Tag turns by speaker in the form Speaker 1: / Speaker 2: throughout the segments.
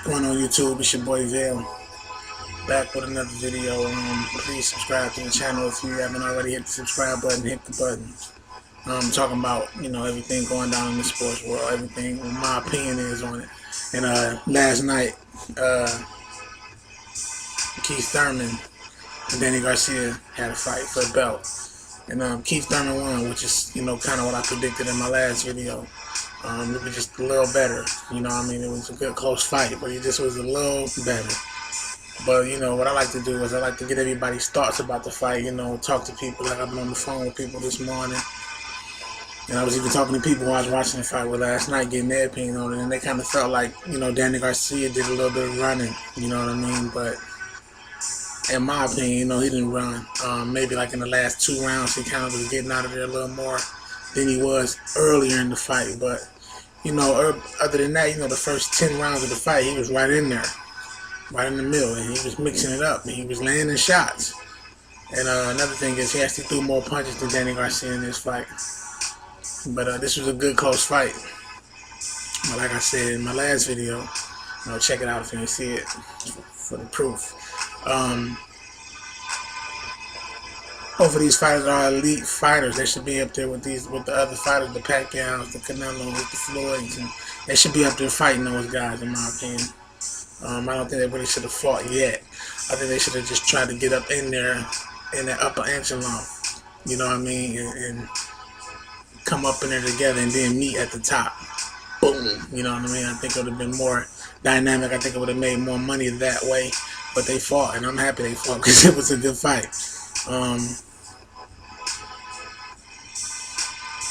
Speaker 1: Going on YouTube, it's your boy Vale, back with another video. Please subscribe to the channel if you haven't already. Hit the subscribe button, hit the button. Talking about everything going down in the sports world, everything. What my opinion is on it. And last night, Keith Thurman and Danny Garcia had a fight for the belt, and Keith Thurman won, which is kind of what I predicted in my last video. It was just a little better, it was a good close fight, but it just was a little better. But what I like to do is I like to get everybody's thoughts about the fight, talk to people. Like I've been on the phone with people this morning, and I was even talking to people who I was watching the fight with last night, getting their opinion on it, and they kind of felt like, Danny Garcia did a little bit of running, but in my opinion, he didn't run. Maybe like in the last 2 rounds, he kind of was getting out of there a little more than he was earlier in the fight. But, other than that, the first 10 rounds of the fight, he was right in there, right in the middle, and he was mixing it up, and he was landing shots. And another thing is he actually threw more punches than Danny Garcia in this fight. But this was a good close fight. But like I said in my last video, check it out if you didn't see it for the proof. Both of these fighters are elite fighters. They should be up there with the other fighters, the Pacquiaos, the Canelos, the Floyds, and they should be up there fighting those guys, in my opinion. I don't think they really should have fought yet. I think they should have just tried to get up in there in that upper echelon, and come up in there together and then meet at the top. Boom, I think it would have been more dynamic. I think it would have made more money that way. But they fought, and I'm happy they fought because it was a good fight.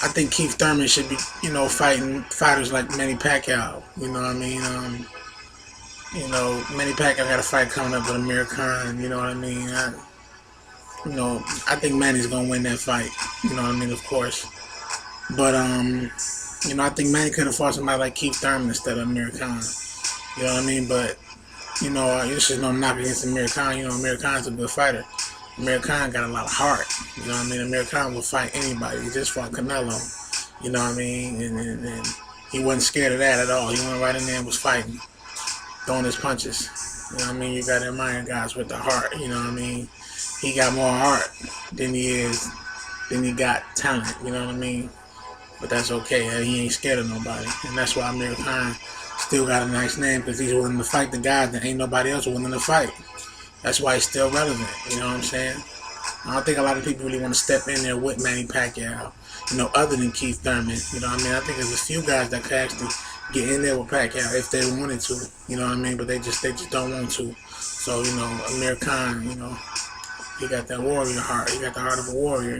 Speaker 1: I think Keith Thurman should be, fighting fighters like Manny Pacquiao. Manny Pacquiao got a fight coming up with Amir Khan. I think Manny's gonna win that fight. Of course. But I think Manny could have fought somebody like Keith Thurman instead of Amir Khan. But this is no knock against Amir Khan. Amir Khan's a good fighter. Amir Khan got a lot of heart. Amir Khan will fight anybody. He just fought Canelo. And he wasn't scared of that at all. He went right in there and was fighting, throwing his punches. You got to admire guys with the heart. He got more heart than he got talent. But that's okay. He ain't scared of nobody, and that's why Amir Khan still got a nice name, because he's willing to fight the guys that ain't nobody else willing to fight. That's why he's still relevant. I don't think a lot of people really want to step in there with Manny Pacquiao, other than Keith Thurman. I think there's a few guys that could actually get in there with Pacquiao if they wanted to, but they just don't want to. So, Amir Khan, he got that warrior heart. He got the heart of a warrior,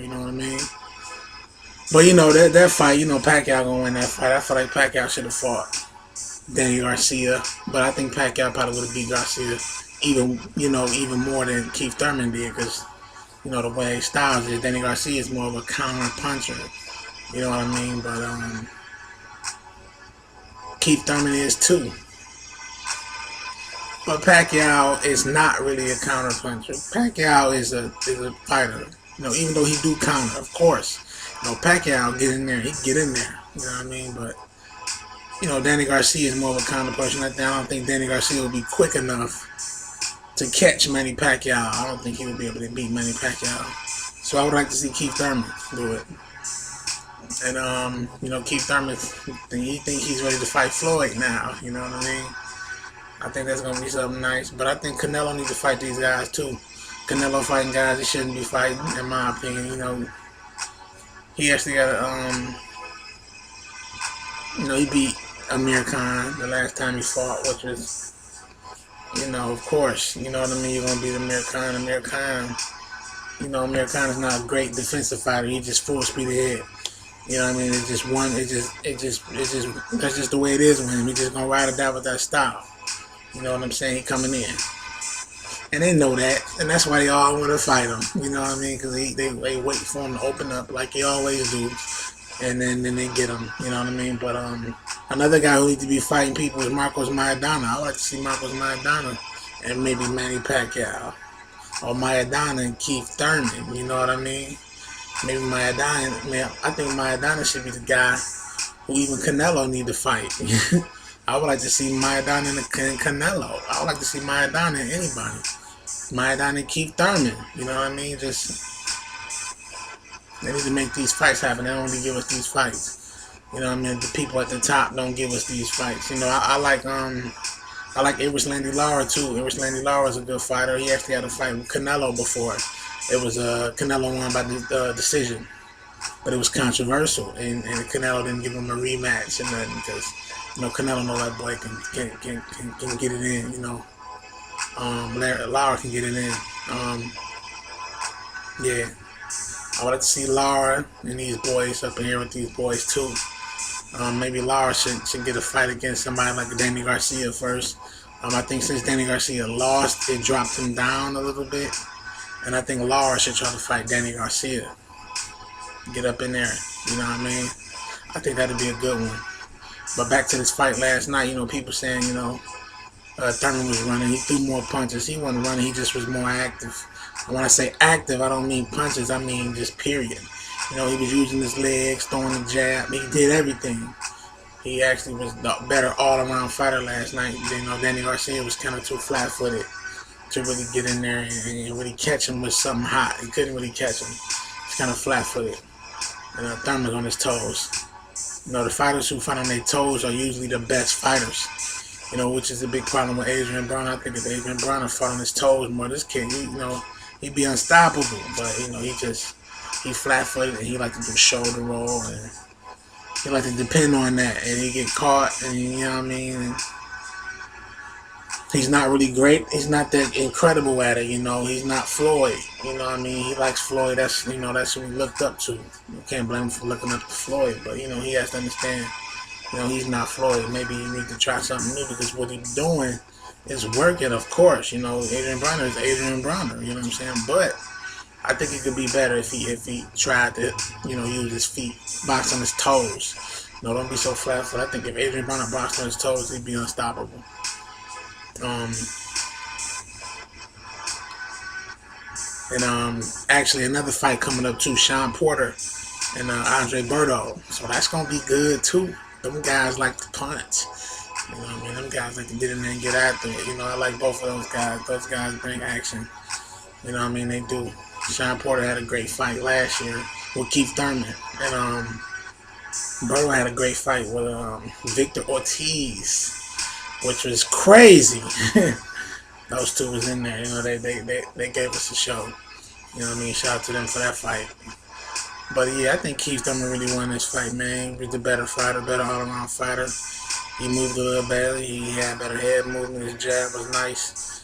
Speaker 1: But, that fight, Pacquiao gonna win that fight. I feel like Pacquiao should have fought Danny Garcia, but I think Pacquiao probably would have beat Garcia even more than Keith Thurman did, because the way he styles is, Danny Garcia is more of a counter puncher, but Keith Thurman is too. But Pacquiao is not really a counter puncher. Pacquiao is a fighter, even though he do counter, of course. Pacquiao get in there, he get in there, but Danny Garcia is more of a counter puncher. I don't think Danny Garcia will be quick enough to catch Manny Pacquiao. I don't think he would be able to beat Manny Pacquiao. So I would like to see Keith Thurman do it. And Keith Thurman, he think he's ready to fight Floyd now. I think that's gonna be something nice. But I think Canelo needs to fight these guys too. Canelo fighting guys he shouldn't be fighting, in my opinion. He actually got he beat Amir Khan the last time he fought, which was, of course, you're going to beat Amir Khan. Amir Khan is not a great defensive fighter. He's just full speed ahead. It's just that's just the way it is with him. He's just going to ride or die with that style. He coming in. And they know that, and that's why they all want to fight him. Because they wait for him to open up like they always do. And then they get him, But another guy who needs to be fighting people is Marcos Maidana. I like to see Marcos Maidana and maybe Manny Pacquiao, or Maidana and Keith Thurman. Maybe Maidana. I think Maidana should be the guy who even Canelo need to fight. I would like to see Maidana and Canelo. I would like to see Maidana and anybody. Maidana and Keith Thurman. You know what I mean? Just they need to make these fights happen. They don't really give us these fights. You know what I mean? The people at the top don't give us these fights. You know, I like Irish Landy Lara too. Irish Landy Lara is a good fighter. He actually had a fight with Canelo before. It was Canelo won by decision, but it was controversial, and Canelo didn't give him a rematch and nothing because Canelo know that boy can get it in. Lara can get it in. Yeah, I would like to see Lara and these boys up in here with these boys too. Maybe Lara should get a fight against somebody like Danny Garcia first. I think since Danny Garcia lost, it dropped him down a little bit. And I think Lara should try to fight Danny Garcia. Get up in there, you know what I mean? I think that'd be a good one. But back to this fight last night, people saying, Thurman was running. He threw more punches. He wasn't running. He just was more active. And when I say active, I don't mean punches. I mean just period. He was using his legs, throwing the jab. He did everything. He actually was the better all-around fighter last night. Danny Garcia was kind of too flat-footed to really get in there and really catch him with something hot. He couldn't really catch him. He's kind of flat-footed. And Thurman's on his toes. The fighters who fight on their toes are usually the best fighters. Which is a big problem with Adrian Brown. I think if Adrian Brown fought on his toes more, this kid, he'd be unstoppable. But he flat-footed and he like to do shoulder roll and he like to depend on that, and he get caught, and you know what I mean. And he's not really great. He's not that incredible at it, He's not Floyd, you know what I mean. He likes Floyd. That's that's who he looked up to. You can't blame him for looking up to Floyd, but he has to understand, he's not Floyd. Maybe he needs to try something new because what he's doing is working. Of course, Adrian Bronner is Adrian Bronner. You know what I'm saying, but I think it could be better if he tried to, use his feet, box on his toes. Don't be so flat-footed. I think if Adrian Broner boxed on his toes, he'd be unstoppable. Actually another fight coming up too, Shawn Porter and Andre Berto. So that's gonna be good too. Them guys like to punch. Them guys like to get in there and get after it. I like both of those guys. Those guys bring action. They do. Shawn Porter had a great fight last year with Keith Thurman, and Berto had a great fight with Victor Ortiz, which was crazy. Those two was in there. They gave us a show. Shout out to them for that fight. But yeah, I think Keith Thurman really won this fight, man. He was the better fighter, better all-around fighter. He moved a little better. He had better head movement. His jab was nice.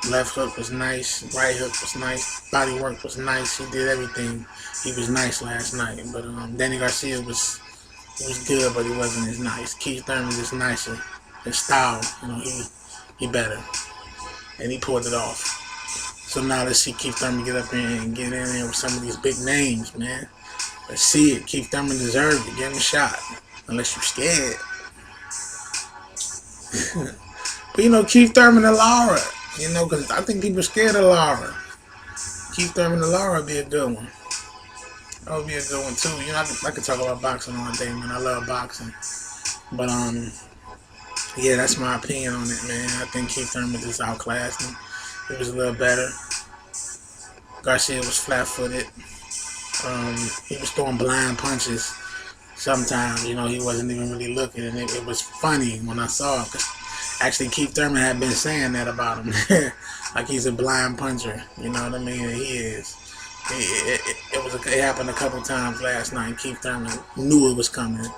Speaker 1: Left hook was nice, right hook was nice, body work was nice. He did everything. He was nice last night. But Danny Garcia was good, but he wasn't as nice. Keith Thurman is nicer. His style, he better, and he pulled it off. So now let's see Keith Thurman get up here and get in there with some of these big names, man. Let's see it. Keith Thurman deserved it. Give him a shot, unless you're scared. But Keith Thurman and Lara. Because I think people are scared of Lara. Keith Thurman and Lara would be a good one. That would be a good one too. I could talk about boxing all day, man. I love boxing. But yeah, that's my opinion on it, man. I think Keith Thurman just outclassed him. He was a little better. Garcia was flat-footed. He was throwing blind punches. Sometimes, he wasn't even really looking, and it was funny when I saw it. Actually, Keith Thurman had been saying that about him. Like he's a blind puncher. You know what I mean? And he is. It happened a couple times last night. Keith Thurman knew it was coming.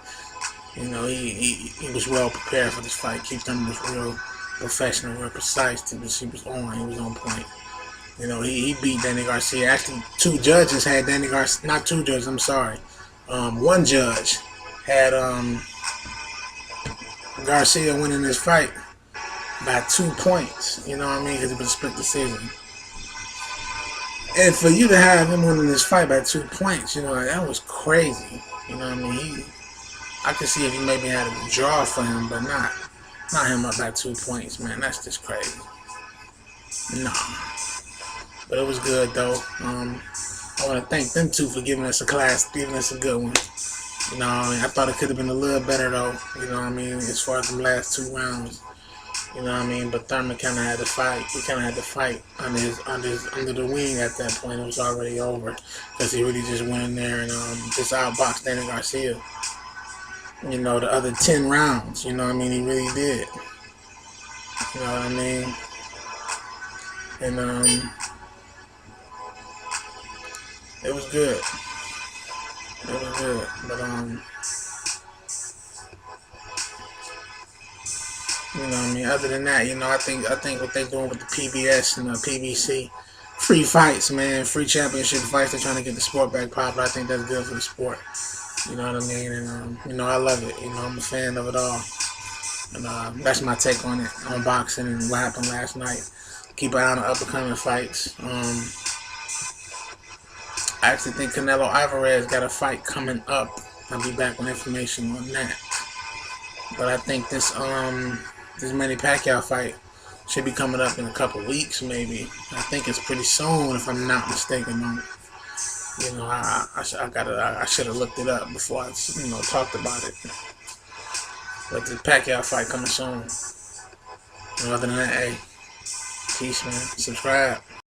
Speaker 1: He was well prepared for this fight. Keith Thurman was real professional, real precise. He was on. He was on point. He beat Danny Garcia. Actually, two judges had Danny Garcia. Not two judges. I'm sorry. One judge had Garcia winning this fight by 2 points, you know what I mean? Because it was a split decision. And for you to have him winning this fight by 2 points, that was crazy. You know what I mean? I could see if he maybe had a draw for him, but not him up by 2 points, man. That's just crazy. Nah. But it was good though. I want to thank them two for giving us a class, giving us a good one. You know what I mean? I thought it could have been a little better though. You know what I mean? As far as the last 2 rounds. You know what I mean? But Thurman kind of had to fight. He kind of had to fight under the wing at that point. It was already over because he really just went in there and just outboxed Manny Garcia. You know, the other 10 rounds. You know what I mean? He really did. You know what I mean? And it was good. It was good. But you know what I mean? Other than that, you know, I think what they're doing with the PBS and the PBC, free fights, man, free championship fights, they're trying to get the sport back popular. I think that's good for the sport. You know what I mean? And you know, I love it. You know, I'm a fan of it all. And that's my take on it, on boxing and what happened last night. Keep an eye on the upcoming fights. I actually think Canelo Alvarez got a fight coming up. I'll be back with information on that. But I think this Manny Pacquiao fight should be coming up in a couple weeks, maybe. I think it's pretty soon, if I'm not mistaken. You know, I should have looked it up before I, you know, talked about it. But the Pacquiao fight coming soon. And other than that, hey, peace, man. Subscribe.